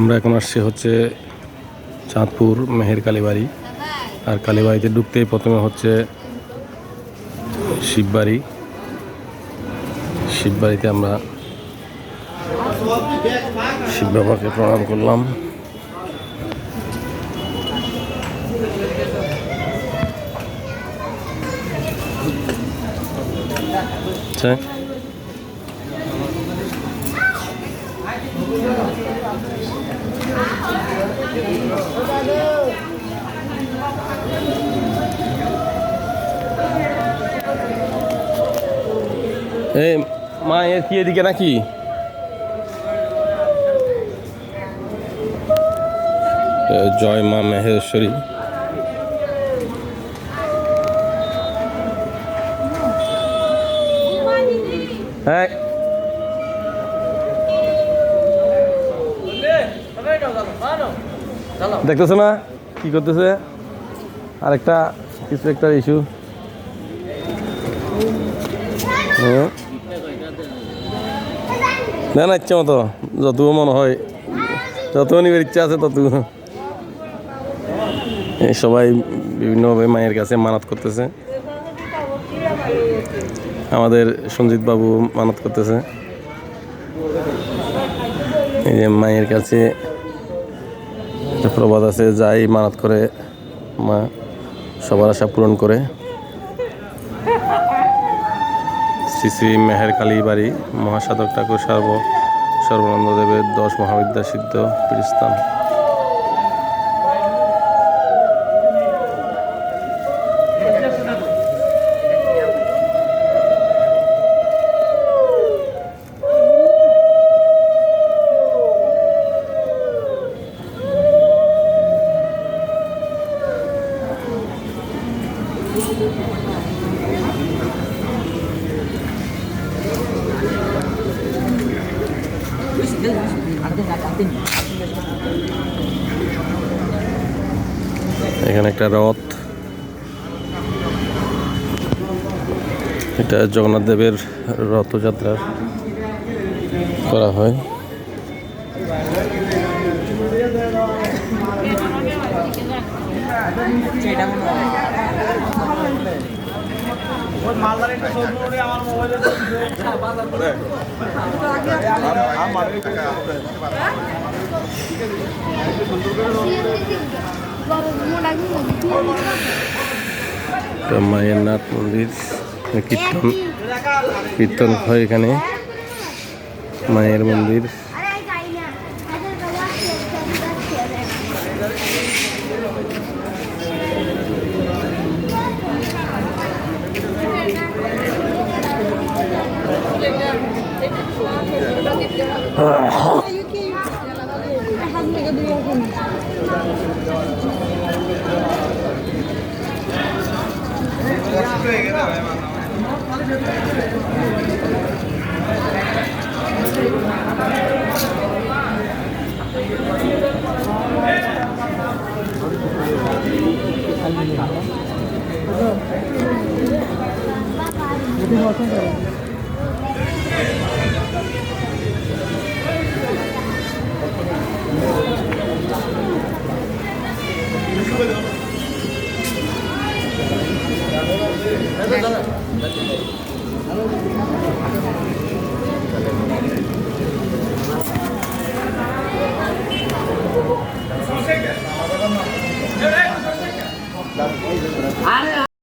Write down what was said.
আমরা এখন আসছি হচ্ছে চাঁদপুর মেহের কালীবাড়ি। আর কালীবাড়িতে ঢুকতেই প্রথমে হচ্ছে শিববাড়ি। শিববাড়িতে আমরা শিব বাবাকে প্রণাম করলাম। আচ্ছা, এই মা এর কি এদিকে নাকি? জয় মা মেহেশ্বরী। হ্যাঁ, দেখতেছো না কি করতেছে? আরেকটা কিছু একটা ইস্যু। না না, ইচ্ছা মতো যতটুকু মনে হয়, যত নিবার ইচ্ছা আছে তত। সবাই বিভিন্নভাবে মায়ের কাছে মানত করতেছে। আমাদের সঞ্জিত বাবু মানত করতেছে এই যে মায়ের কাছে একটা প্রবাদ আছে, যাই মানত করে মা সবার আশা পূরণ করে। শ্রী শ্রী মেহের কালীবাড়ি মহাসাধক ঠাকুর সর্বানন্দ দেবের 10 মহাবিদ্যা সিদ্ধ পীঠস্থান। এখানে একটা রথ, এটা জগন্নাথ দেবের রথযাত্রা করা হয়। মায়ের নাথ মন্দির, কীর্তন হয় এখানে। মায়ের মন্দির আরে